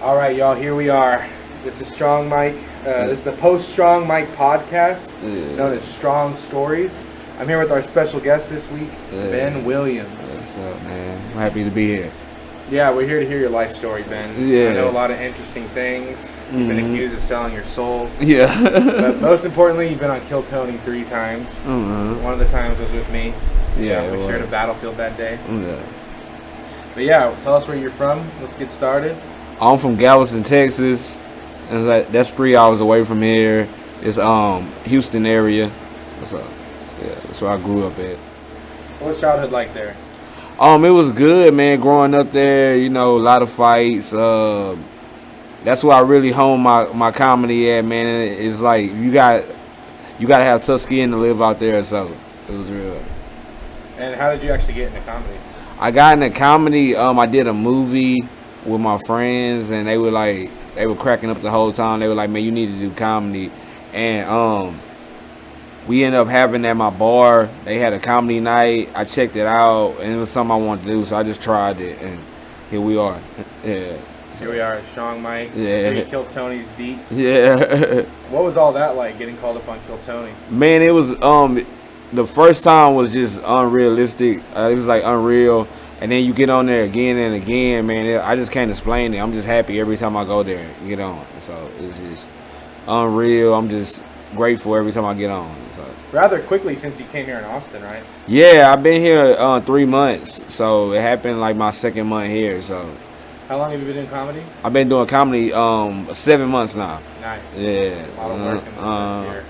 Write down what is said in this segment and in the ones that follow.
All right, y'all, here we are. This is Strong Mike. This is the Post-Strong Mike podcast, known as Strong Stories. I'm here with our special guest this week, Ben Williams. What's up, man? I'm happy to be here. Yeah, we're here to hear your life story, Ben. Yeah. I know a lot of interesting things. You've been accused of selling your soul. Yeah. But most importantly, you've been on Kill Tony 3 times. One of the times was with me. Yeah. We shared a battlefield that day. Yeah. But yeah, tell us where you're from. Let's get started. I'm from Galveston, Texas. It's like, that's 3 hours away from here. It's Houston area. So yeah, that's where I grew up at. What's childhood like there? It was good, man. Growing up there, a lot of fights. That's where I really hone my comedy at, man. It's like you got to have tough skin to live out there. So it was real. And how did you actually get into comedy? I got into comedy. I did a movie with my friends, and they were cracking up the whole time. They were like, "Man, you need to do comedy," and we ended up having at my bar. They had a comedy night. I checked it out, and it was something I wanted to do, so I just tried it, and here we are. Yeah. Here we are, Strong Mike. Yeah. 3 Kill Tonys deep. Yeah. What was all that like, getting called up on Kill Tony? Man, it was the first time was just unrealistic. It was like unreal. And then you get on there again and again, man. I just can't explain it. I'm just happy every time I go there and get on. So it's just unreal. I'm just grateful every time I get on. So Rather quickly since you came here in Austin, right? yeah, I've been here 3 months. So it happened like my second month here. So How long have you been doing comedy? I've been doing comedy 7 months now. Nice. Yeah. A lot of work in this first year.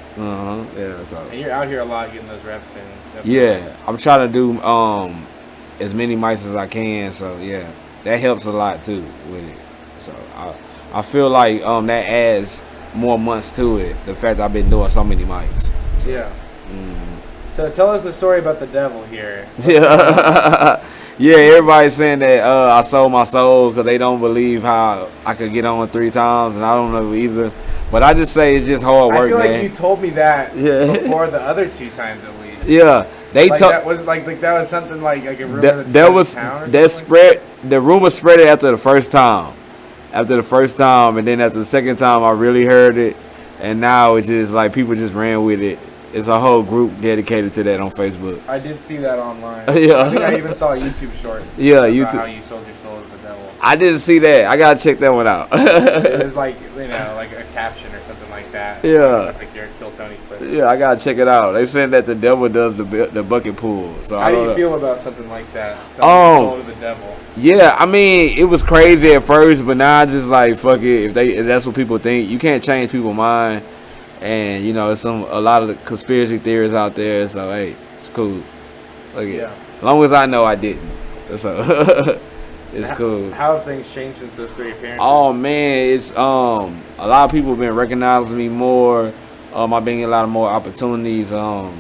Yeah. So And you're out here a lot getting those reps in. yeah, I'm trying to do as many mics as I can, so yeah, that helps a lot too with it. So I feel like that adds more months to it. The fact that I've been doing so many mics. So, Yeah. So tell us the story about the devil here. Yeah, yeah. Everybody's saying that I sold my soul because they don't believe how I could get on 3 times, and I don't know either. But I just say it's just hard work, I feel like man. you told me that Yeah. before the other 2 times at least. Yeah, they Like told. that was like that was something like a rumor That was that spread. The rumor spread it after the first time. After the first time, and then after the second time, I really heard it, and now it's just like people just ran with it. It's a whole group dedicated to that on Facebook. I did see that online. Yeah. I think I even saw a YouTube short. Yeah, about YouTube. How you sold your soul to the devil. I didn't see that. I gotta check that one out. It was like like a caption or something like that. Yeah. Like your Kill Tony clip. Yeah, I gotta check it out. They said that the devil does the bucket pool. So How I do don't you know. feel about something like that? Selling your soul to the devil. Yeah, I mean, it was crazy at first, but now I just like fuck it. If that's what people think, you can't change people's mind. And it's a lot of the conspiracy theories out there. So hey, it's cool. Look Yeah. As long as I know I didn't. So it's cool. How have things changed since those 3 appearances? Oh man, it's a lot of people have been recognizing me more. I've been getting a lot of more opportunities to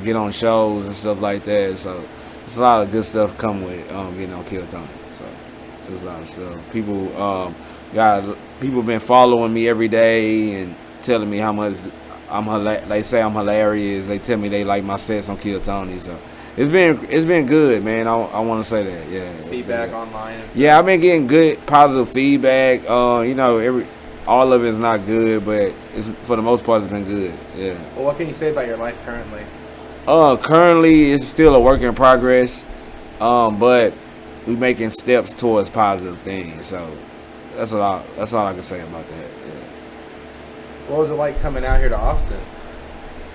get on shows and stuff like that. So it's a lot of good stuff come with getting on Kill Tony. So there's a lot of stuff. People been following me every day and telling me how much they say I'm hilarious. They tell me they like my sets on Kill Tony. So it's been good, man. I want to say that. Yeah. Feedback online. Yeah, I've been getting good positive feedback. All of it's not good, but for the most part it's been good. Yeah. Well, what can you say about your life currently? Currently it's still a work in progress, but we making steps towards positive things. So that's all I can say about that. Yeah. What was it like coming out here to Austin?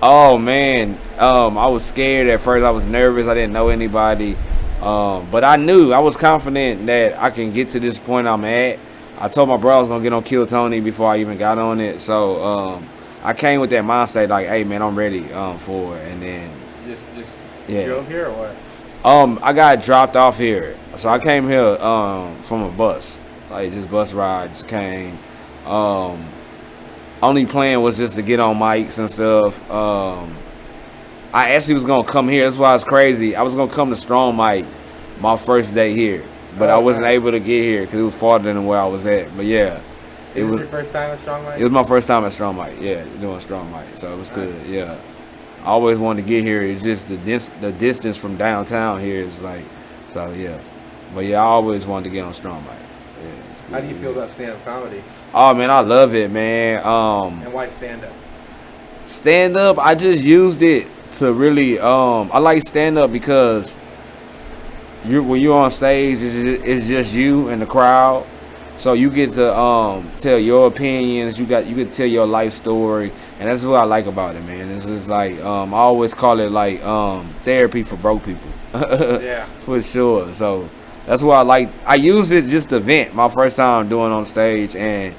Oh man, I was scared at first. I was nervous. I didn't know anybody, but I was confident that I can get to this point I'm at. I told my bro I was gonna get on Kill Tony before I even got on it. So I came with that mindset like, hey man, I'm ready for it. And then Just yeah. drove here or what? I got dropped off here, so I came here from a bus, like just bus ride. Just came. Only plan was just to get on mics and stuff. I actually was gonna come here. That's why it's crazy. I was gonna come to Strong Mike my first day here, but I wasn't able to get here because it was farther than where I was at. But yeah, It was your first time at Strong Mike? It was my first time at Strong Mike. Yeah, doing Strong Mike, so it was good. Yeah, I always wanted to get here. It's just the distance from downtown here is like, so yeah. But yeah, I always wanted to get on Strong Mike. Yeah. So. How do you feel about stand-up comedy? Oh man, I love it, man. And why stand-up? Stand up, I just used it to really. I like stand up because when you're on stage, it's just you and the crowd. So you get to tell your opinions. You can tell your life story, and that's what I like about it, man. It's just like I always call it like therapy for broke people. Yeah, for sure. So that's what I like. I use it just to vent. My first time doing on stage, and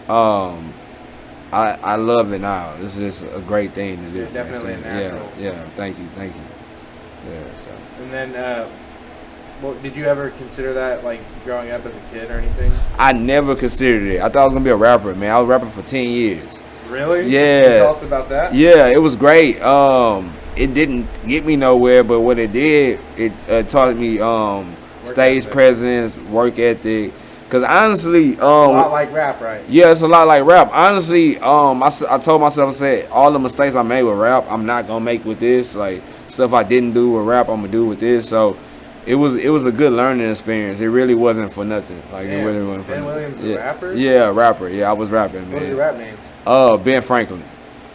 I love it now. This is a great thing to do. You're definitely a natural. Yeah. Thank you. Yeah. So. And then, well, did you ever consider that, like, growing up as a kid or anything? I never considered it. I thought I was gonna be a rapper, man. I was rapping for 10 years. Really? Yeah. Can you tell us about that? Yeah, it was great. It didn't get me nowhere, but what it did, it taught me stage ethic. presence, work ethic. Cause honestly, A lot like rap, right? yeah, it's a lot like rap. Honestly, I told myself, I said, all the mistakes I made with rap, I'm not gonna make with this. Like stuff I didn't do with rap, I'm gonna do with this. So it was a good learning experience. It really wasn't for nothing. Like it really wasn't for Ben nothing. Williams, Yeah. rapper? Yeah, rapper. Yeah, I was rapping, man. What was your rap name? Ben Franklin.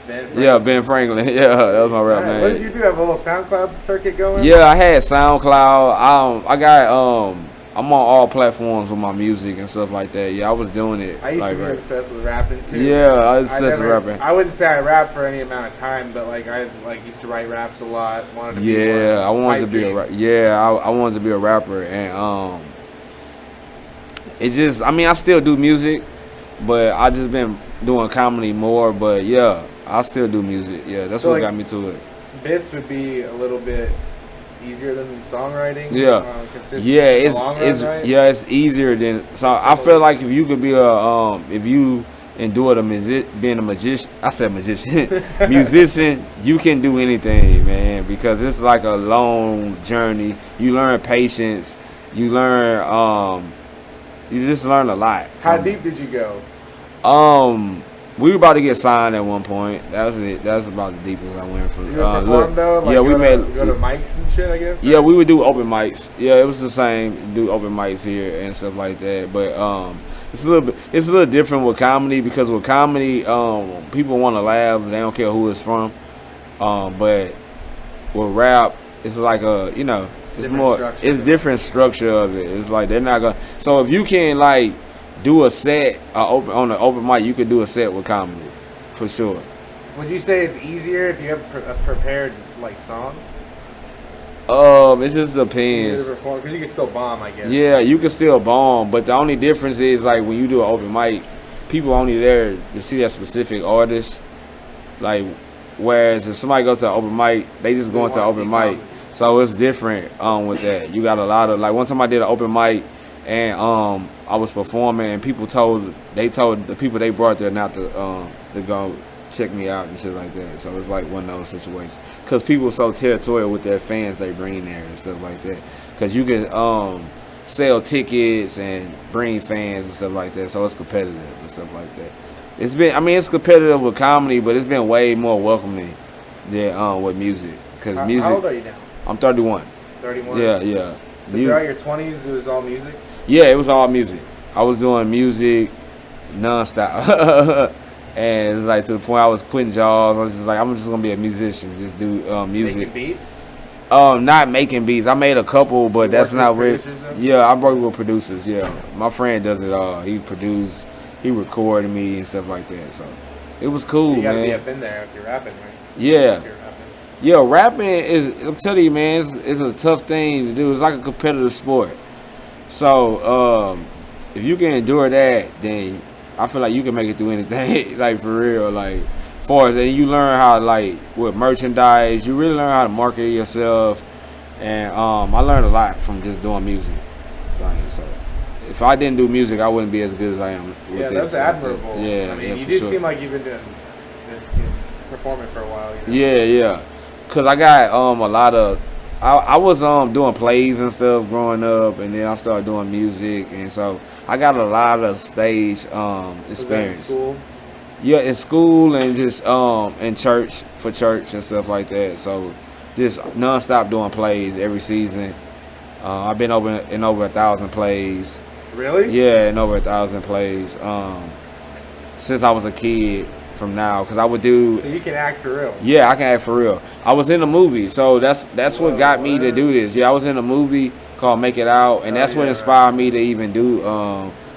Ben Franklin. Yeah, Ben Franklin. Yeah, that was my rap Alright, name. what did you do? Have a little SoundCloud circuit going? Yeah, I had SoundCloud. I got I'm on all platforms with my music and stuff like that. Yeah, I was doing it. I used like to be rap. obsessed with rapping too. Yeah, I was obsessed with rapping. I wouldn't say I rapped for any amount of time, but like I used to write raps a lot. Wanted to be Yeah, one. I wanted to Pipe be a dream. I wanted to be a rapper, and it just, I mean, I still do music, but I just been doing comedy more. But yeah, I still do music. Yeah, that's So, what like, got me to it. Bits would be a little bit easier than songwriting. Yeah. Consistent Yeah, in the it's long run, it's right? yeah, it's easier than. So I feel like if you could be if you endured being a magician, I said magician, musician, you can do anything, man, because it's like a long journey. You learn patience. You learn you just learn a lot. How from deep did you go? it. We were about to get signed at one point. That was it. That was about the deepest I went for. You ever perform though? Like yeah, we made go to mics and shit, I guess. Yeah, we would do open mics. Yeah, it was the same. Do open mics here and stuff like that. But it's a little different with comedy, because with comedy, people want to laugh. They don't care who it's from. But with rap, it's like it's Different more. structure. It's different structure of it. It's like they're not gonna. So if you can like do a set on an open mic, you could do a set with comedy, for sure. Would you say it's easier if you have a prepared like song? It just depends. Because you can still bomb, I guess. Yeah, you can still bomb, but the only difference is like when you do an open mic, people only there to see that specific artist. Like, whereas if somebody goes to an open mic, they just go into an open mic. So it's different with that. You got a lot of, like, one time I did an open mic and I was performing and people told the people they brought there not to go check me out and shit like that. So it's like one of those situations, because people are so territorial with their fans they bring there and stuff like that, because you can sell tickets and bring fans and stuff like that, so it's competitive and stuff like that. It's competitive with comedy, but it's been way more welcoming than with music, because music. How old are you now? I'm 31. 31? Yeah. So throughout your 20s, it was all music? Yeah, it was all music. I was doing music nonstop. And it's like to the point I was quitting jobs. I was just like, I'm just gonna be a musician, just do music. Making beats? Not making beats. I made a couple, but that's not with really. producers, though? Yeah, I work with producers. Yeah, my friend does it all. He produced, he recorded me and stuff like that. So it was cool, You gotta man. be up in there if you're rapping, right? Yeah. If you're rapping. Yeah, rapping is, I'm telling you, man, it's a tough thing to do. It's like a competitive sport. So, if you can endure that, then I feel like you can make it through anything, like, for real. Like, far as that, you learn how, like, with merchandise, you really learn how to market yourself. And I learned a lot from just doing music. Like, so, if I didn't do music, I wouldn't be as good as I am with Yeah, this. that's admirable. Yeah, I mean, yeah, you for do sure. seem like you've been doing this, performing for a while. You know? Yeah. Cause I got a lot of, I was doing plays and stuff growing up, and then I started doing music, and so I got a lot of stage Was that in experience. school? Yeah, in school and just in church, for church and stuff like that. So just nonstop doing plays every season. I've been in over 1,000 plays, Really? Yeah, and over 1,000 plays. Since I was a kid from now, because I would do. So you can act for real? Yeah, I can act for real. I was in a movie, so that's what got me to do this. Yeah, I was in a movie called Make It Out, and that's what inspired me to even do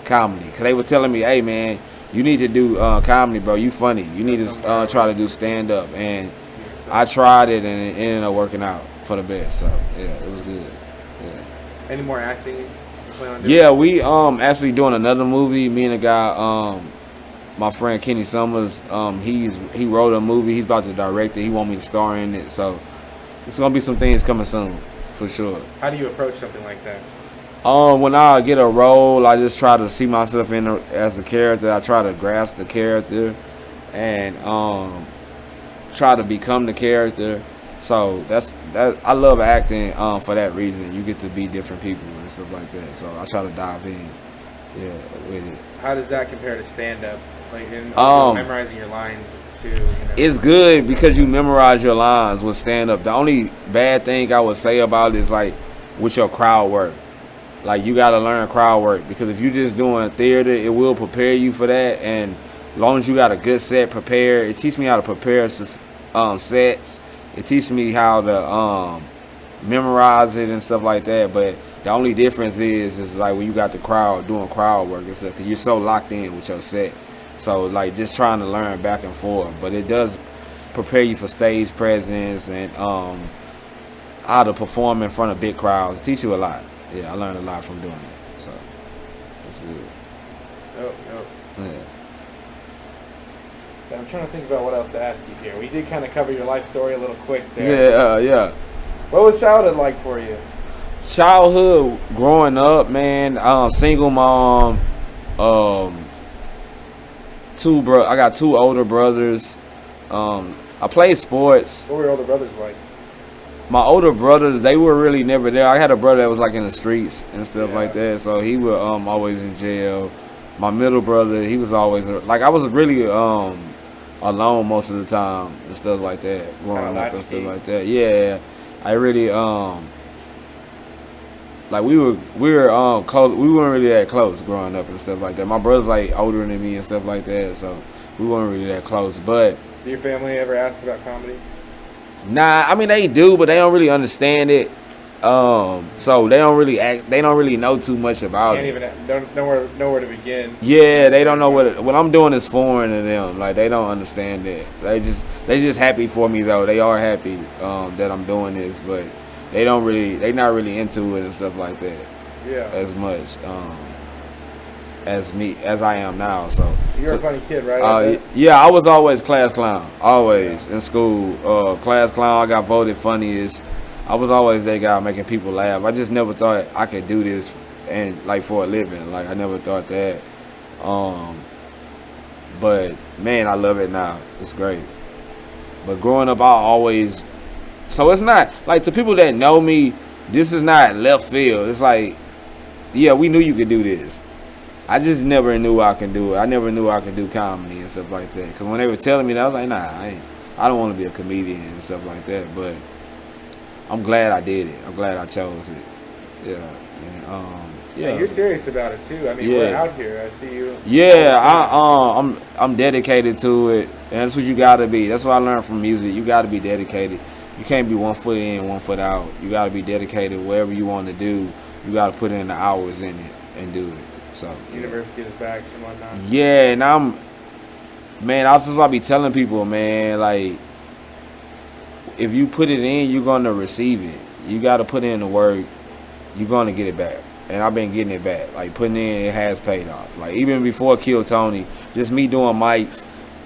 comedy. Because they were telling me, hey, man, you need to do comedy, bro. You funny. You need to try to do stand-up. And I tried it, and it ended up working out for the best. So, yeah, it was good. Yeah. Any more acting you plan on doing? Yeah, we actually doing another movie. Me and a guy, my friend Kenny Summers, he wrote a movie. He's about to direct it. He want me to star in it. So it's gonna be some things coming soon, for sure. How do you approach something like that? When I get a role, I just try to see myself as a character. I try to grasp the character and try to become the character. So that I love acting for that reason. You get to be different people and stuff like that. So I try to dive in, with it. How does that compare to stand-up? Like memorizing your lines too. It's good because you memorize your lines with stand-up. The only bad thing I would say about it is like with your crowd work. Like you got to learn crowd work because if you're just doing theater, it will prepare you for that. And as long as you got a good set prepared, it teaches me how to prepare sets. It teaches me how to memorize it and stuff like that. But the only difference is like when you got the crowd doing crowd work and stuff, because you're so locked in with your set. So like just trying to learn back and forth. But it does prepare you for stage presence and how to perform in front of big crowds. It teaches you a lot. Yeah, I learned a lot from doing that. So it's good. Yeah. I'm trying to think about what else to ask you here. We did kind of cover your life story a little quick there. Yeah. What was childhood like for you? Childhood, growing up, man, single mom, I got two older brothers. I played sports. What were your older brothers like? My older brothers, they were really never there. I had a brother that was like in the streets and stuff like that, so he was always in jail. My middle brother, he was always like I was really alone most of the time and stuff like that, growing up and stuff like that. Yeah, I really like we were close. We weren't really that close growing up and stuff like that. My brother's like older than me and stuff like that, so we weren't really that close. But did your family ever ask about comedy? Nah, I mean they do, but they don't really understand it. So they don't really know too much about it. Don't know where to begin. Yeah, they don't know what I'm doing is foreign to them. Like they don't understand it. They just happy for me though. They are happy that I'm doing this, but they not really into it and stuff like that. Yeah. As much as I am now. So you're a funny kid, right? Yeah, I was always class clown. Always in school, class clown. I got voted funniest. I was always that guy making people laugh. I just never thought I could do this and like for a living. Like I never thought that. But man, I love it now. It's great. But growing up, I always. So it's not like to people that know me. This is not left field. It's like, yeah, we knew you could do this. I just never knew I could do it. I never knew I could do comedy and stuff like that. Because when they were telling me that, I was like, nah, I don't want to be a comedian and stuff like that. But I'm glad I did it. I'm glad I chose it. Yeah. And, yeah. You're serious about it too. I mean, we're out here. I see you. Yeah, I'm dedicated to it, and that's what you gotta be. That's what I learned from music. You gotta be dedicated. You can't be 1 foot in, 1 foot out. You gotta be dedicated. Whatever you want to do, you gotta put in the hours in it and do it. So universe gives back and whatnot. Yeah, and I was just about to be telling people, man, like if you put it in, you're gonna receive it. You gotta put in the work. You're gonna get it back. And I've been getting it back. Like putting in, it has paid off. Like even before Kill Tony, just me doing mics,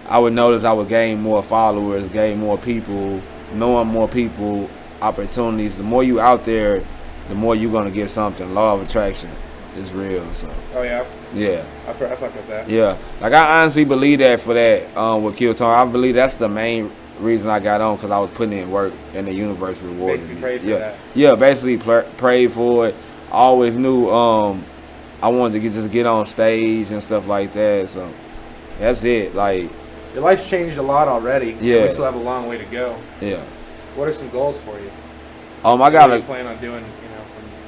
I would notice I would gain more followers, gain more people, knowing more people, opportunities. The more you out there, the more you're gonna get something. Law of attraction is real. So. Oh yeah. Yeah. I fuck with that. Yeah. Like I honestly believe that for that with Kill Tony. I believe that's the main reason I got on because I was putting in work and the universe rewarded me. Basically prayed for that. Yeah. Basically prayed for it. I always knew I wanted to just get on stage and stuff like that. So that's it. Like your life's changed a lot already. Yeah. We still have a long way to go. Yeah. What are some goals for you? I got what do you plan on doing,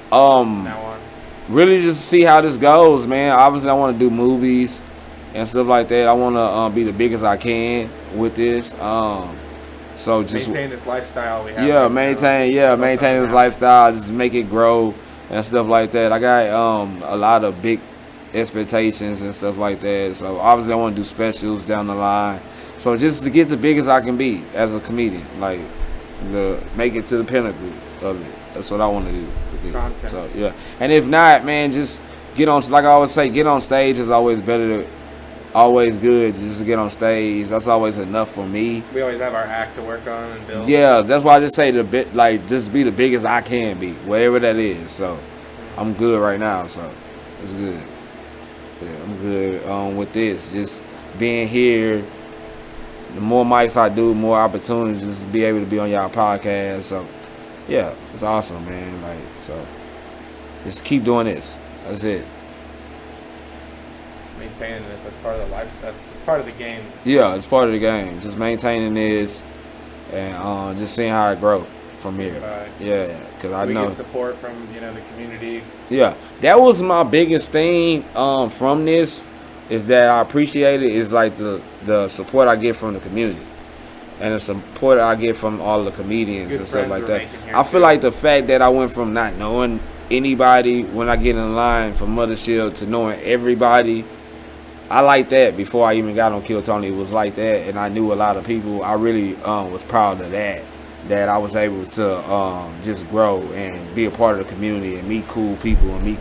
from now on? really just see how this goes, man. Obviously, I want to do movies and stuff like that. I want to be the biggest I can with this. So just maintain this lifestyle we have. Yeah, maintain this lifestyle. Just make it grow and stuff like that. I got a lot of big expectations and stuff like that. So obviously, I want to do specials down the line. So just to get the biggest I can be as a comedian, like make it to the pinnacle of it. That's what I want to do with it. Content. So yeah, and if not, man, just get on. Like I always say, get on stage is always better. Always good just to get on stage. That's always enough for me. We always have our act to work on and build. Yeah, that's why I just say just be the biggest I can be, whatever that is. So I'm good right now. So it's good. Yeah, I'm good with this. Just being here. The more mics I do, more opportunities to be able to be on y'all podcast. So yeah, it's awesome, man. Like, so just keep doing this. That's it. Maintaining this, that's part of the life. That's part of the game. Yeah, it's part of the game. Just maintaining this and just seeing how it grow from here. Yeah, because I know we get support from the community. Yeah, that was my biggest thing from this is that I appreciate it is like the support I get from the community and the support I get from all the comedians and stuff like that. I feel like the fact that I went from not knowing anybody when I get in line for Mothership to knowing everybody. I like that before I even got on Kill Tony. It was like that, and I knew a lot of people. I really was proud of that I was able to just grow and be a part of the community and meet cool people and meet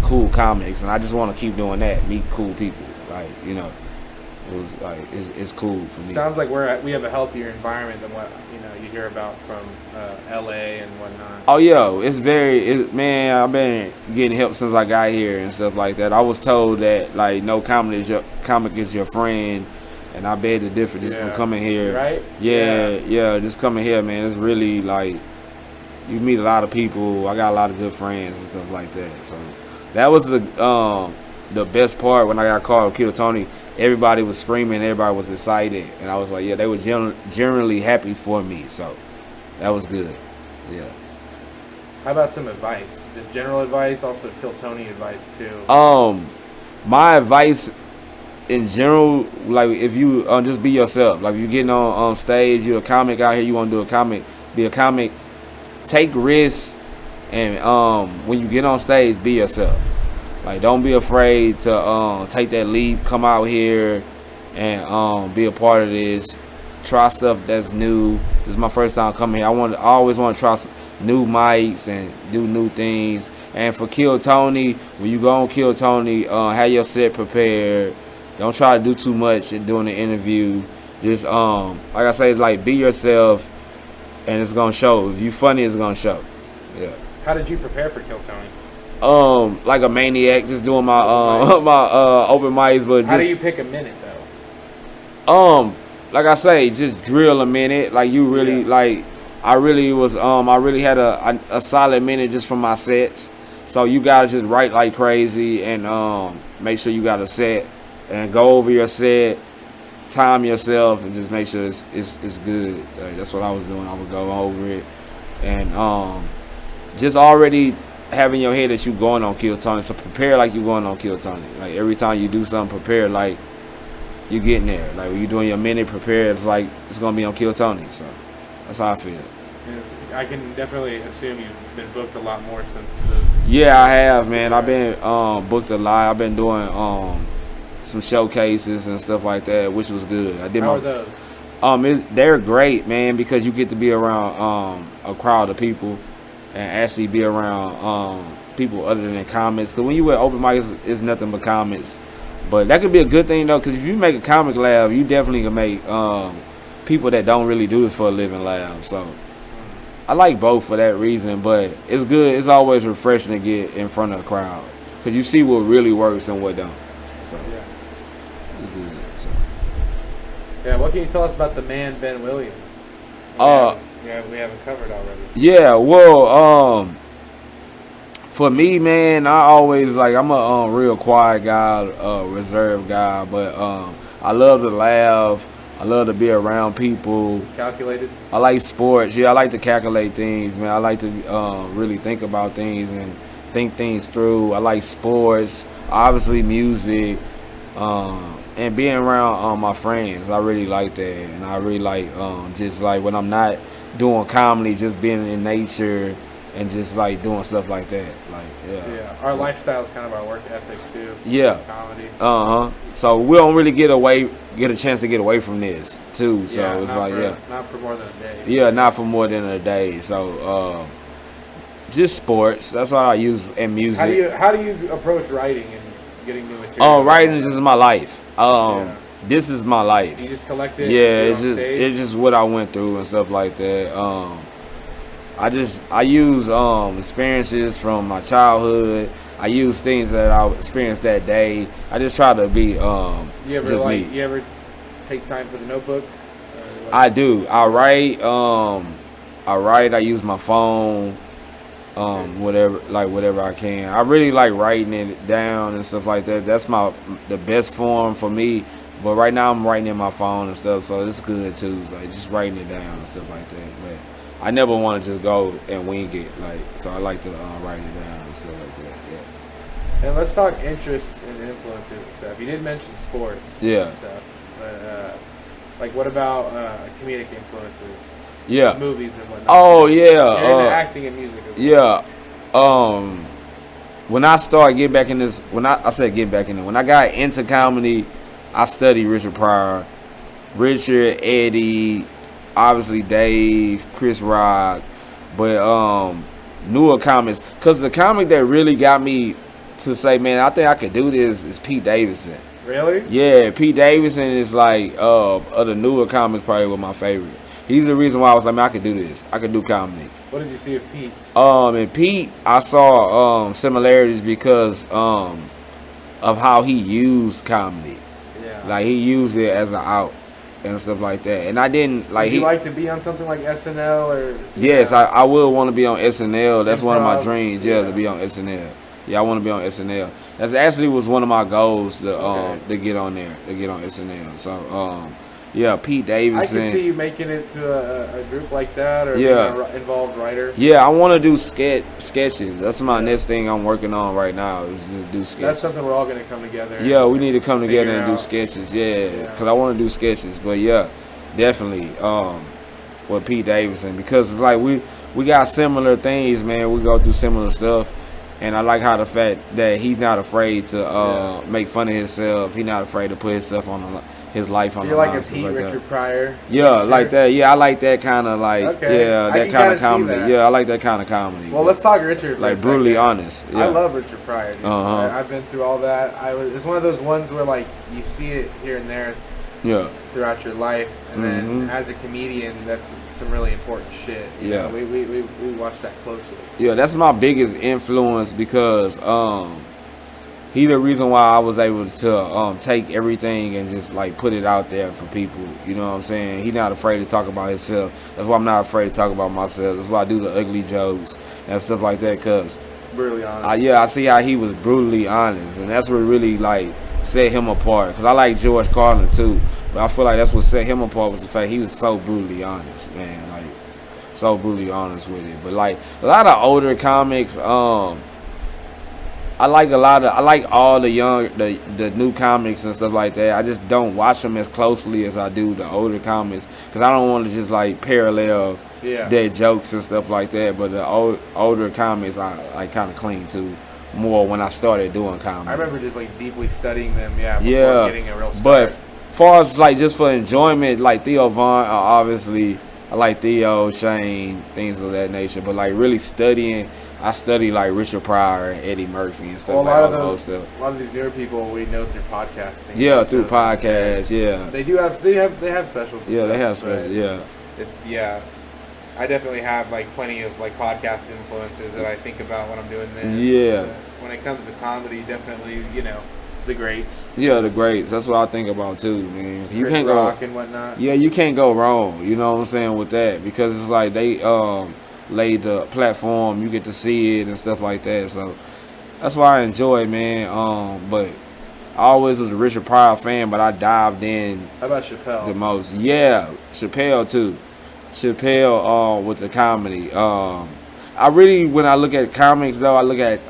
cool comics. And I just want to keep doing that, meet cool people. Like, it was like, it's cool for me. Sounds like we have a healthier environment than what you hear about from LA and whatnot. Oh yeah, man, I've been getting help since I got here and stuff like that. I was told that like no comic is your friend, and I beg to differ just from coming here. Right? Yeah, just coming here, man. It's really like you meet a lot of people. I got a lot of good friends and stuff like that. So that was the best part when I got called Kill Tony. Everybody was screaming, everybody was excited, and I was like, yeah, they were generally happy for me, so that was good. Yeah. How about some advice? Just general advice, also Kill Tony advice too. My advice in general, like if you just be yourself. Like if you're getting on stage, you're a comic out here, you want to do a comic, be a comic. Take risks, and when you get on stage, be yourself. Like, don't be afraid to take that leap, come out here and be a part of this. Try stuff that's new. This is my first time coming here. I always want to try new mics and do new things. And for Kill Tony, when you go on Kill Tony, have your set prepared. Don't try to do too much during the interview. Just, like I say, like, be yourself, and it's going to show. If you funny, it's going to show. Yeah. How did you prepare for Kill Tony? Like a maniac, just doing my open mics, but how just, do you pick a minute though? Like I say, just drill a minute. Like you really like, I really had a solid minute just from my sets. So you gotta just write like crazy and make sure you got a set and go over your set, time yourself, and just make sure it's good. Like, that's what I was doing. I would go over it and just already having your head that you going on Kill Tony. So prepare like you going on Kill Tony. Like every time you do something, prepare like you getting there. Like when you doing your minute, prepare it's like it's gonna be on Kill Tony. So that's how I feel. I can definitely assume you've been booked a lot more since those. Yeah, I have, man. I've been booked a lot. I've been doing some showcases and stuff like that, which was good. How are those? They're great, man, because you get to be around a crowd of people. And actually be around people other than comics. Because when you at open mics, it's nothing but comics. But that could be a good thing, though, because if you make a comic laugh, you definitely can make people that don't really do this for a living laugh. So I like both for that reason. But it's good. It's always refreshing to get in front of a crowd. Because you see what really works and what don't. So it's good. So. Yeah, what can you tell us about the man, Ben Williams? We haven't covered already. Yeah, well, for me, man, I always I'm a real quiet guy, reserved guy, but I love to laugh. I love to be around people. Calculated? I like sports. Yeah, I like to calculate things, man. I like to really think about things think things through. I like sports, obviously music, and being around my friends. I really like that, and I really like just like when I'm not doing comedy, just being in nature and just like doing stuff like that. Like Yeah, our lifestyle is kind of our work ethic too. Yeah. Comedy. So we don't really get a chance to get away from this too. So it's like not for more than a day. Yeah, not for more than a day. So just sports. That's all I use, and music. How do you approach writing and getting new material? Oh, writing is my life. This is my life. You just collect it. Yeah, it's just what I went through and stuff like that. I use experiences from my childhood. I use things that I experienced that day. I just try to be just me. You ever take time for the notebook? I do. I write. I use my phone. Whatever I can. I really like writing it down and stuff like that. That's the best form for me. But right now I'm writing in my phone and stuff, so it's good too. Like just writing it down and stuff like that. But I never want to just go and wing it. So I like to write it down and stuff like that. Yeah. And let's talk interests and influences and stuff. You did mention sports. Yeah. And stuff, but like what about comedic influences? Yeah. Movies and whatnot. Oh yeah. You're into acting and music as well. Yeah. When I started getting back in this, when I got into comedy, I studied Richard Pryor, Eddie, obviously Dave, Chris Rock, but newer comics. Cause the comic that really got me to say, man, I think I could do this is Pete Davidson. Really? Yeah, Pete Davidson is like of the newer comics probably was my favorite. He's the reason why I was like, man, I could do this. I could do comedy. What did you see of Pete's? And Pete, I saw similarities because of how he used comedy. Yeah. Like he used it as an out and stuff like that. And I didn't like. Would you like to be on something like SNL or? Yes, I would want to be on SNL. That's one of my dreams. Yeah, yeah, to be on SNL. Yeah, I want to be on SNL. That's actually was one of my goals to get on there, to get on SNL. So yeah, Pete Davidson. I can see you making it to a group like that, or being an involved writer. Yeah, I want to do sketches. That's my next thing I'm working on right now is just do sketches. That's something we're all going to come together. Yeah, we need to come together and do sketches. Yeah, because I want to do sketches. But yeah, definitely with Pete Davidson, because it's like we got similar things, man. We go through similar stuff. And I like how the fact that he's not afraid to make fun of himself. He's not afraid to put himself on his life on the line. So you're like a Pete Richard Pryor? Yeah, like that. Yeah, I like that kind of that kind of comedy. Yeah, I like that kind of comedy. Well, let's talk Richard. Like brutally honest. Yeah. I love Richard Pryor. Dude. I've been through all that. It's one of those ones where like you see it here and there. Yeah. Throughout your life, and then as a comedian, that's some really important shit. You know, we watch that closely. Yeah, that's my biggest influence because he's the reason why I was able to take everything and just like put it out there for people. You know what I'm saying? He's not afraid to talk about himself. That's why I'm not afraid to talk about myself. That's why I do the ugly jokes and stuff like that. Cause brutally honest. I see how he was brutally honest, and that's what really like set him apart. Cause I like George Carlin too, but I feel like that's what set him apart was the fact he was so brutally honest, man. Like so brutally honest with it. But like a lot of older comics, I like all the new comics and stuff like that. I just don't watch them as closely as I do the older comics because I don't want to just like parallel their jokes and stuff like that. But the older comics I kind of cling to more when I started doing comedy. I remember just like deeply studying them, before getting a real start. But far as like just for enjoyment, like Theo Von, obviously I like Theo, Shane, things of that nature. But like really studying, I study like Richard Pryor and Eddie Murphy and stuff A lot of these newer people we know through podcasting. Yeah, through podcasts. Yeah, they have specials. Yeah, they have specials. Yeah, it's I definitely have like plenty of like podcast influences that I think about when I'm doing this. Yeah. When it comes to comedy, definitely the greats. Yeah, the greats. That's what I think about too, man. You Chris can't Rock and whatnot. Yeah, you can't go wrong. You know what I'm saying with that because it's like they laid the platform. You get to see it and stuff like that. So that's why I enjoy it, man. But I always was a Richard Pryor fan, but I dived in. How about Chappelle? The most. Yeah, Chappelle too. Chappelle with the comedy. I really, when I look at comics though, I look at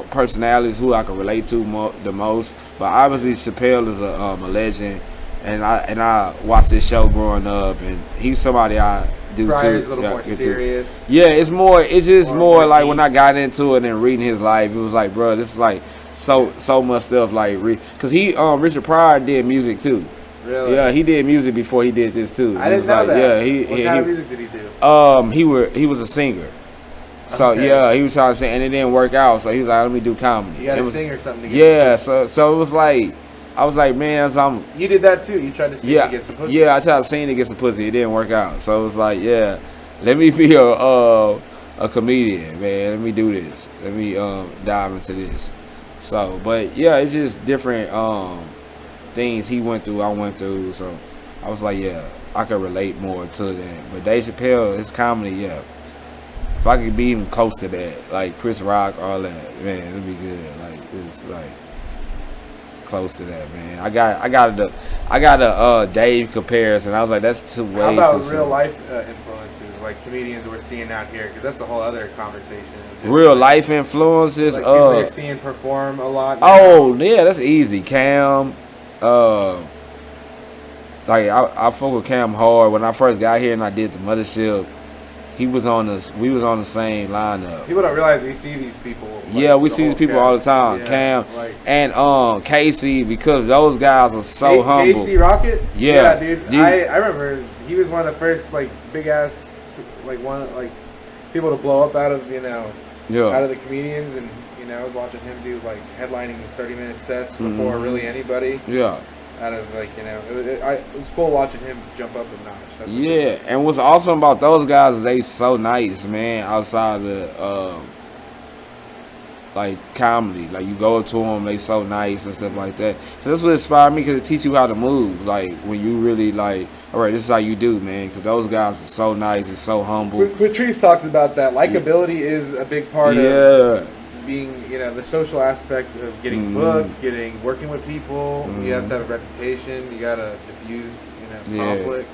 personalities who I can relate to the most. But obviously Chappelle is a legend, and I watched this show growing up, and he's somebody I do Brian's too. a little more serious. Yeah, it's just more like deep. when I got into it and reading his life, it was like, bro, this is like so much stuff. Like, cause Richard Pryor did music too. Really? Yeah, he did music before he did this too. I didn't know that. Yeah, what kind of music did he do? He was a singer. So Okay. yeah, he was trying to sing, and it didn't work out. So he was like, "Let me do comedy." You got It to was- sing or something to get Yeah, some so it was like, I was like, man, so I'm pussy. You did that too. You tried to sing to get some pussy. yeah, I tried to sing to get some pussy. It didn't work out. So it was like, yeah, let me be a comedian, man. Let me do this. Let me dive into this. So, but yeah, it's just different things he went through, I went through. So I was like, yeah, I could relate more to that. But Dave Chappelle, his comedy, yeah. If I could be even close to that, like Chris Rock, all that, man, it'd be good. Like it's like close to that, man. I got a Dave comparison. I was like, that's too way How about too real soon. life influences, like comedians we're seeing out here? Because that's a whole other conversation. Just Real life influences. like people you're seeing perform a lot. now. Oh yeah, that's easy. Cam, like I fuck with Cam hard. When I first got here and I did the Mothership, we was on the same lineup. People don't realize we see these people. like, Yeah, we the see whole these people all the cast. time. Yeah, Cam like, and Casey, because those guys are so humble. Casey Rocket. Yeah. dude. Dude. I remember he was one of the first like big ass like people to blow up out of out Yeah, of the comedians, and I was watching him do like headlining 30-minute sets before Mhm. really anybody. yeah. Out of it was cool watching him jump up a notch. That's Yeah, and what's awesome about those guys is they so nice, man. Outside of like comedy, like you go up to them, they so nice and stuff like that. So that's what inspired me, because it teach you how to move. Like when you really like, all right, this is how you do, man. Because those guys are so nice and so humble. Patrice talks about that. Likability is a big part of Yeah, being, the social aspect of getting Mhm. booked, working with people. Mhm. You have to have a reputation. You gotta diffuse, Yeah. conflicts.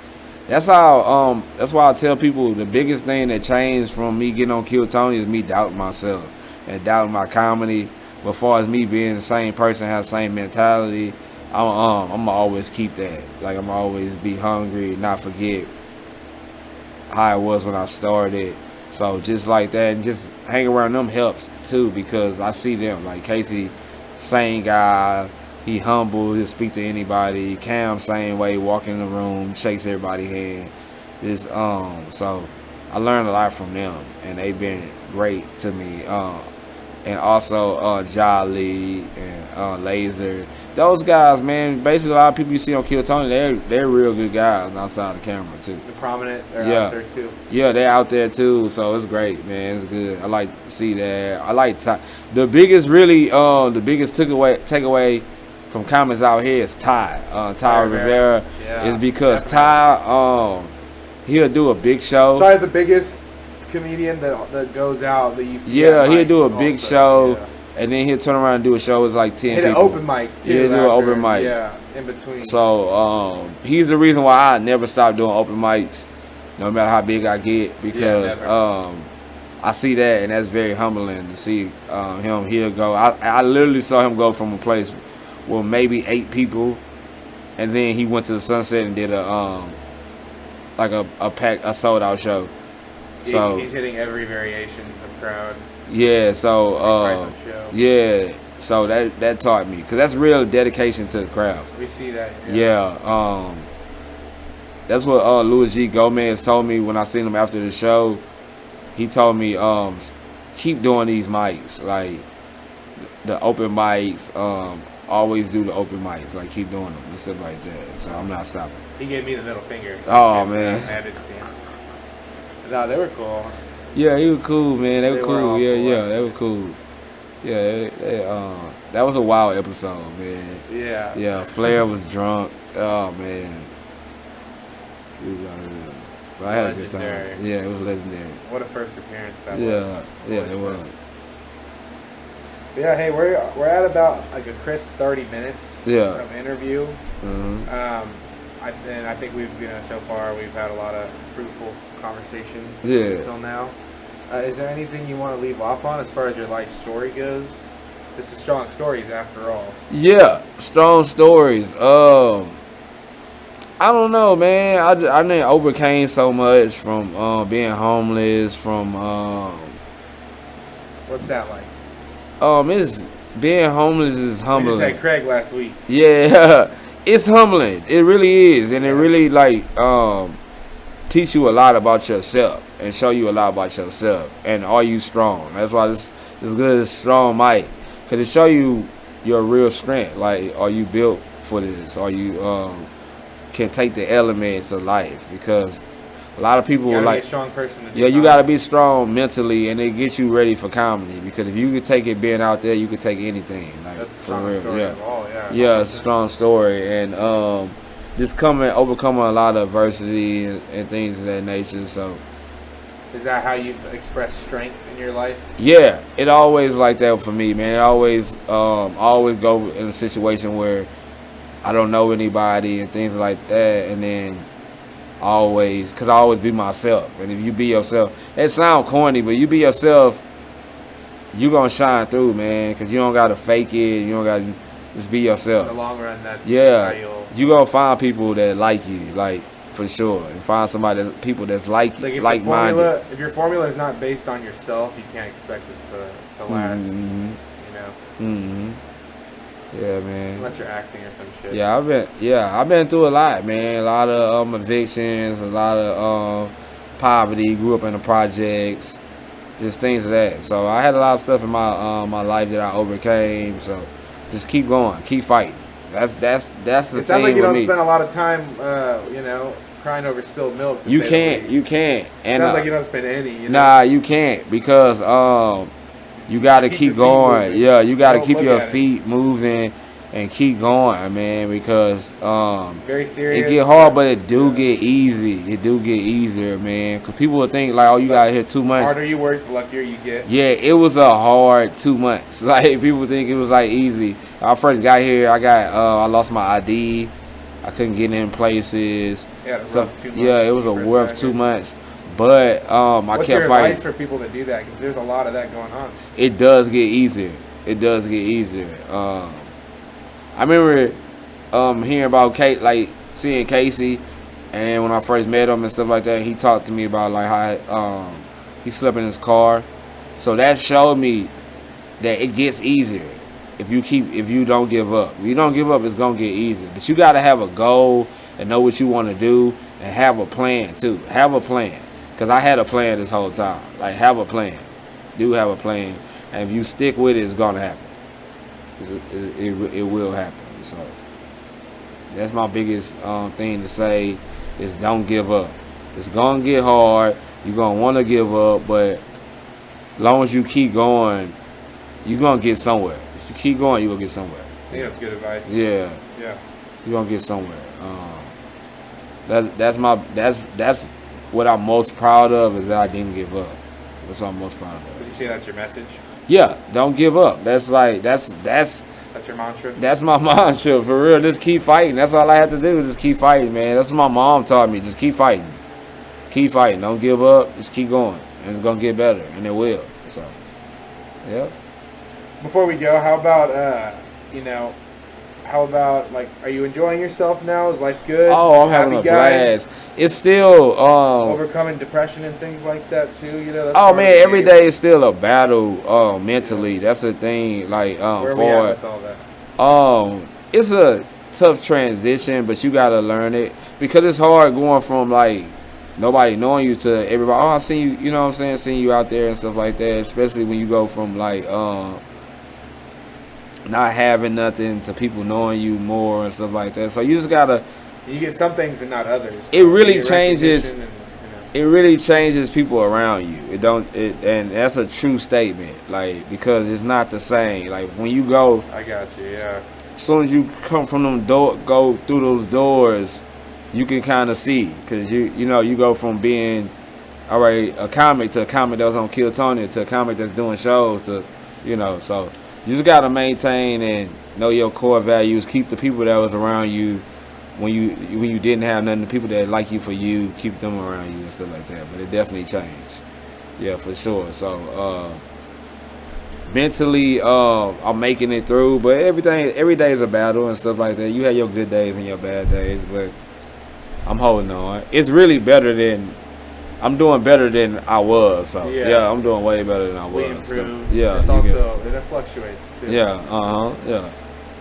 that's how. That's why I tell people the biggest thing that changed from me getting on Kill Tony is me doubting myself and doubting my comedy. But as far as me being the same person, have the same mentality, I'm gonna always keep that. Like I'm always be hungry, not forget how it was when I started. So just like that, and just hang around them helps too, because I see them. Like Casey, same guy. He humble. He'll speak to anybody. Cam, same way. Walk in the room, shakes everybody's hand. Just so I learned a lot from them, and they've been great to me. And also Jolly and Laser. Those guys, man. Basically, a lot of people you see on Kill Tony, they're real good guys outside the camera too. The prominent, they're Yeah. out there too. Yeah, they're out there too, so it's great, man. It's good. I like to see that. I like the biggest takeaway from comments out here is Ty. Ty Rivera Yeah, is because definitely. Ty he'll do a big show. Probably the biggest comedian that goes out that you see. Yeah, at he'll do a mics big also, show, yeah. and then he'll turn around and do a show with like 10 Hit an people. open mic too. Yeah, do an after, open mic. Yeah, in between. So he's the reason why I never stop doing open mics, no matter how big I get, because never. I see that, and that's very humbling to see him. He'll go. I literally saw him go from a place with maybe 8 people, and then he went to the Sunset and did a sold out show. So he's hitting every variation of crowd. yeah, so Right show. yeah, so that taught me, because that's real dedication to the craft. We see that. Yeah, that's what Louis G. Gomez told me when I seen him after the show. He told me, keep doing these mics, like the open mics. Always do the open mics, like keep doing them and stuff like that. So I'm not stopping. He gave me the middle finger. Oh, Yeah, man. I didn't see him. No, they were cool. Yeah, he was cool, man. They were They were cool. all Yeah, cool. yeah, they were cool. Yeah, that was a wild episode, man. Yeah. Yeah, Flair was drunk. Oh man. He was out of there. But I had a good time. Legendary. Yeah, it was legendary. What a first appearance that was. Yeah, it was. But yeah, hey, we're at about like a crisp 30 minutes Yeah. of interview. Uh-huh. I think we've so far we've had a lot of fruitful conversation Yeah. until now. Is there anything you want to leave off on as far as your life story goes? This is Strong Stories after all. Yeah, strong stories. I don't know, man. I didn't overcame so much from being homeless. From What's that like? it's being homeless is We humbling. just had Craig last week. Yeah, it's humbling. It really is, and it really like teach you a lot about yourself and show you a lot about yourself. And are you strong? That's why this good as Strong Mike, cause it show you your real strength. Like, are you built for this? Are you can take the elements of life? Because a lot of people You gotta like, be a strong person. To do yeah, you comedy. got to be strong mentally, and it gets you ready for comedy. Because if you could take it being out there, you could take anything. Like, That's the for strongest real, story yeah. of all, yeah. Yeah, it's a strong story, and just overcoming a lot of adversity and things of that nature. So Is that how you've expressed strength in your life? yeah, it always like that for me, man. It always always go in a situation where I don't know anybody and things like that, and then always, cause I always be myself. And if you be yourself, it sound corny, but you be yourself, you gonna shine through, man. Cause you don't gotta fake it. You don't gotta just be In yourself. the long run, that's how Yeah, you'll... you gonna find people that like you, like for sure, and find people that's Like if like-minded. if your formula is not based on yourself, you can't expect it to last. Mhm. You know, Mhm. Yeah, man. unless you're acting or some shit. Yeah, I've been through a lot, man. A lot of evictions, a lot of poverty. Grew up in the projects, just things of that. So I had a lot of stuff in my life that I overcame. So just keep going, keep fighting. That's the It sounds thing like you with don't me. spend a lot of time, crying over spilled milk. to You say the can't, least. you can't. And Sounds like you don't spend any. You know? nah, you can't because you got to Keep keep your feet going. moving. Yeah, you got to Don't keep look your at it. feet moving and keep going, man. Because Very serious. it get hard, but it do get easy. It do get easier, man. Cause people would think like, oh, you got here 2 The months. harder you work, the luckier you get. Yeah, it was a hard 2 months. Like people think it was like easy. I first got here, I lost my ID. I couldn't get in places. Yeah, the So, rough 2 months yeah, it was a when you first rough got 2 here. months. But I What's kept your fighting. advice for people to do that? Because there's a lot of that going on. It does get easier. It does get easier. I remember hearing about Kate, like seeing Casey, and then when I first met him and stuff like that, he talked to me about like how he slept in his car. So that showed me that it gets easier if you don't give up. If you don't give up, it's gonna get easier. But you gotta have a goal and know what you want to do and have a plan too. Have a plan, cause I had a plan this whole time. Like have a plan. Do have a plan, and if you stick with it, it's gonna happen. It will happen. So that's my biggest thing to say is don't give up. It's gonna get hard. You're gonna want to give up, but as long as you keep going, you're gonna get somewhere. If you keep going, you're gonna get somewhere. I think that's good advice. Yeah, Yeah. you're gonna get somewhere. That's what I'm most proud of is that I didn't give up. That's what I'm most proud of. Would you say that's your message? Yeah, don't give up. That's That's your mantra? That's my mantra, for real. Just keep fighting. That's all I have to do. Just keep fighting, man. That's what my mom taught me. Just keep fighting. Keep fighting. Don't give up. Just keep going. And it's going to get better. And it will. So, yeah. Before we go, how about, like, are you enjoying yourself now? Is life good? Oh, I'm having a Happy guy? blast. It's still, Overcoming depression and things like that, too? You know, that's oh, part man, of the every game. day is still a battle mentally. That's the thing. Like, Where are we for at with all that? it's a tough transition, but you gotta learn it because it's hard going from like nobody knowing you to everybody. Oh, I seen you. You know what I'm saying? Seeing you out there and stuff like that. Especially when you go from like not having nothing to people knowing you more and stuff like that. So you just gotta. You get some things and not others. It really You get changes. recognition and, It really changes people around you. And that's a true statement. Like because it's not the same. Like when you go. I got you, yeah. As soon as you come from them go through those doors, you can kind of see, cause you go from being a comic to a comic that was on Kill Tony to a comic that's doing shows to, so you just gotta maintain and know your core values. Keep the people that was around you when you didn't have nothing. The people that like you for you, keep them around you and stuff like that. But it definitely changed. Yeah, for sure. So mentally, I'm making it through, but every day is a battle and stuff like that. You have your good days and your bad days, but I'm holding on. It's really better than I'm doing better than I was. So yeah, I'm doing way better than I We was. improve. So, yeah, It's also it fluctuates too. yeah.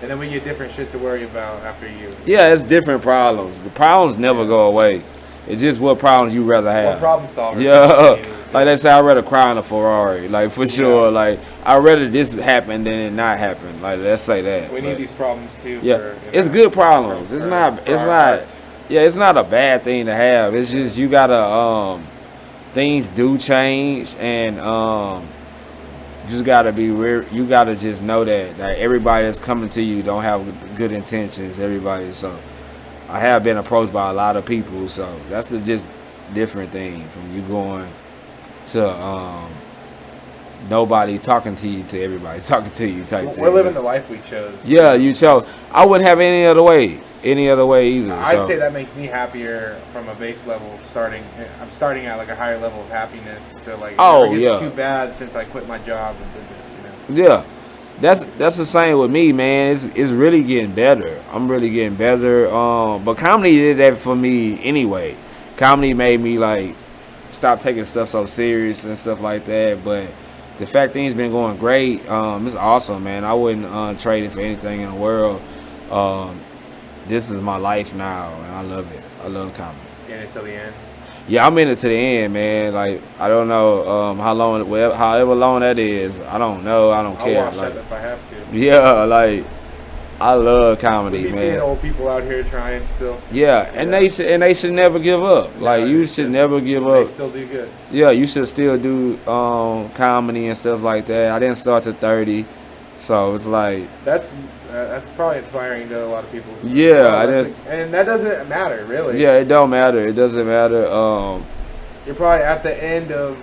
And then we get different shit to worry about after you. Yeah, it's different problems. The problems never go away. It's just what problems you rather have. What problem solver? Yeah, like they say, I'd rather cry in a Ferrari, like for sure. Like I'd rather this happen than it not happen. Like let's say that. We need these problems too. Yeah, for, it's good problems. It's not. Yeah, it's not a bad thing to have. It's just you gotta. Things do change, and just gotta be. You gotta just know that everybody that's coming to you don't have good intentions. Everybody, so. I have been approached by a lot of people, so that's a just different thing from you going to nobody talking to you to everybody talking to you type thing. We're living the life we chose. Yeah, you chose. I wouldn't have any other way either. I'd say that makes me happier from a base level. I'm starting at like a higher level of happiness. So like, it's too bad since I quit my job and did this. Yeah. That's the same with me, man. It's really getting better. I'm really getting better. But comedy did that for me anyway. Comedy made me like stop taking stuff so serious and stuff like that. But the fact things been going great, it's awesome, man. I wouldn't trade it for anything in the world. This is my life now, and I love it. I love comedy. In it till the end. Yeah, I'm in it to the end, man. Like I don't know however long that is. I don't know. I don't care. I'll watch that if I have to. Yeah, like I love comedy, man. Seeing old people out here trying still. Yeah, and they should never give up. Like you should never give up. They still do good. Yeah, you should still do comedy and stuff like that. I didn't start to 30, so it's like that's probably inspiring to a lot of people. Yeah, and that doesn't matter really. Yeah, it don't matter. It doesn't matter. You're probably at the end of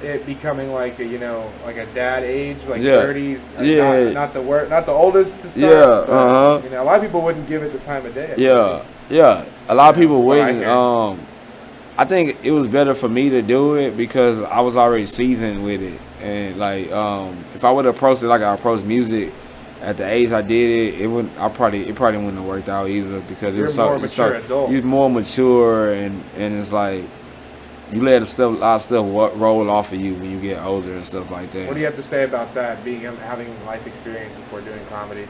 it becoming like a dad age, like 30s. Not the oldest to start. Yeah, but, a lot of people wouldn't give it the time of day. Yeah. A lot of people wouldn't. I think it was better for me to do it because I was already seasoned with it, and like if I would have approached it like I approached music. At the age I did it, it probably wouldn't have worked out either because it was more mature adult. You're more mature and it's like you let a lot of stuff roll off of you when you get older and stuff like that. What do you have to say about that? Having life experience before doing comedy.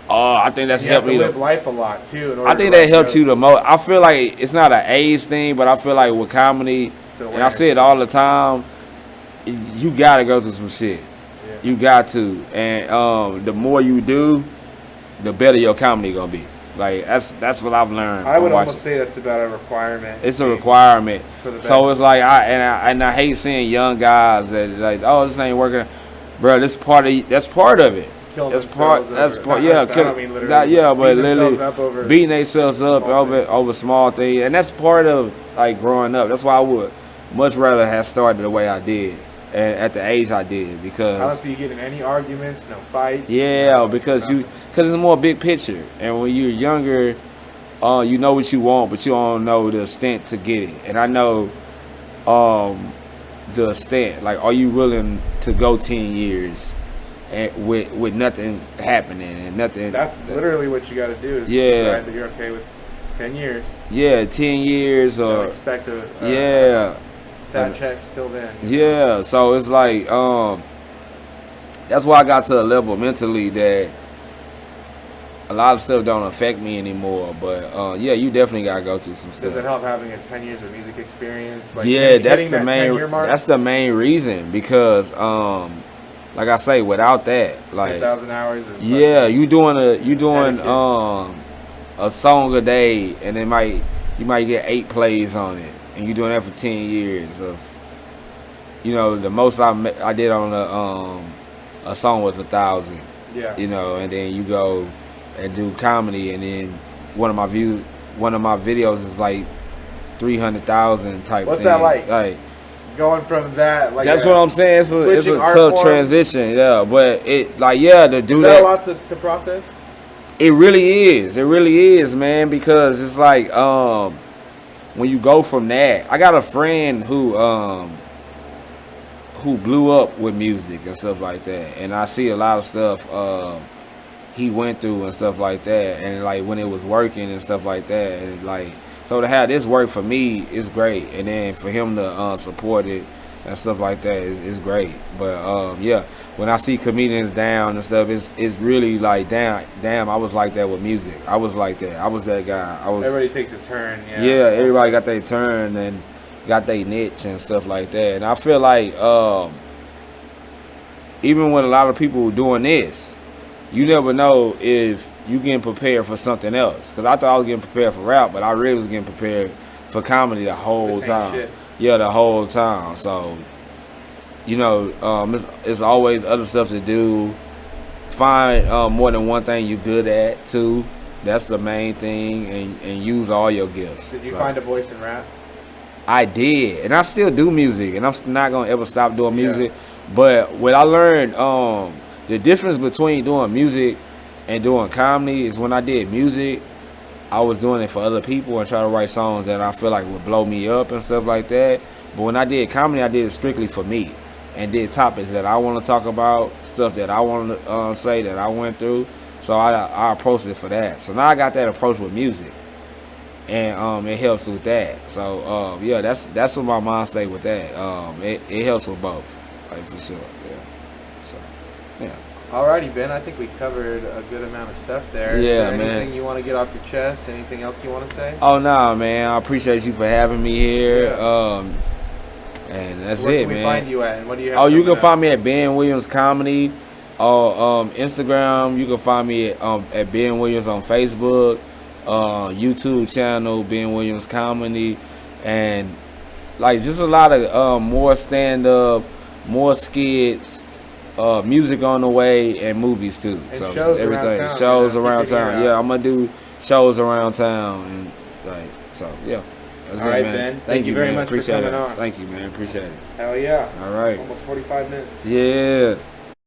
I think that's helped me to live life a lot too. I think that helped you the most. I feel like it's not an age thing, but I feel like with comedy, and I say it all the time, you gotta go through some shit. You got to, and the more you do, the better your comedy gonna be. Like that's what I've learned. I would almost say that's about a requirement. It's a requirement. So it's like I hate seeing young guys that like, oh, this ain't working, bro. That's part of it. That's part. Yeah. But literally beating themselves up over small things, and that's part of like growing up. That's why I would much rather have started the way I did. And at the age I did, because I don't see you getting any arguments, no fights. Yeah, because it's more big picture, and when you're younger, you know what you want, but you don't know the extent to get it. And I know the extent. Like, are you willing to go 10 years and with nothing happening and nothing? That's literally what you got to do. Is decide that you're okay with 10 years. Yeah, 10 years or don't expect fat checks till then. Yeah, so it's like that's why I got to a level mentally that a lot of stuff don't affect me anymore. But you definitely gotta go through some stuff. Does it help having 10 years of music experience? Like that's the main. That's the main reason because like I say, without that, like 10,000 hours. You doing a song a day, and you might get 8 plays on it. And you're doing that for 10 years of, the most I did on a song was 1,000. Yeah. And then you go and do comedy, and then one of my videos is like 300,000 type. What's thing. that like? Like going from that, like that's what I'm saying. It's a tough transition. Yeah, but to do that. Is that a lot to process? It really is. It really is, man. Because it's like when you go from that, I got a friend who who blew up with music and stuff like that, and I see a lot of stuff he went through and stuff like that, and like when it was working and stuff like that, and like so to have this work for me is great, and then for him to support it and stuff like that is great. But yeah, when I see comedians down and stuff, it's really like damn, I was like that with music. I was like that. I was that guy. Everybody takes a turn. Yeah, everybody got their turn and got their niche and stuff like that. And I feel like even with a lot of people doing this, you never know if you getting prepared for something else. Because I thought I was getting prepared for rap, but I really was getting prepared for comedy the whole time. Shit. Yeah, the whole time. So, you know, it's always other stuff to do. Find more than one thing you're good at, too. That's the main thing. And use all your gifts. Did you find a voice in rap? I did. And I still do music. And I'm not going to ever stop doing music. But what I learned, the difference between doing music and doing comedy is when I did music, I was doing it for other people and trying to write songs that I feel like would blow me up and stuff like that. But when I did comedy, I did it strictly for me and did topics that I want to talk about, stuff that I want to say that I went through. So I approached it for that. So now I got that approach with music, and it helps with that. So yeah, that's what my mind stay with that. It helps with both, like for sure. Yeah. So yeah. Alrighty, Ben. I think we covered a good amount of stuff there. Yeah, Is there man. anything you want to get off your chest? Anything else you want to say? Oh no, man! I appreciate you for having me here. Yeah. And that's Where it, can we man. find you at? And what do you have? Oh, you coming can up? find me at Ben Williams Comedy. Instagram, you can find me at Ben Williams on Facebook. YouTube channel Ben Williams Comedy, and like just a lot of more stand up, more skits. Music on the way and movies too. And so shows everything. around town, Shows you know, around keep your ear town. out. Yeah, I'm gonna do shows around town and like so. Yeah. That's All it, right, man. Ben. Thank you very man. much for Appreciate coming it. on. Thank you, man. Appreciate it. Hell yeah. All right. Almost 45 minutes. Yeah.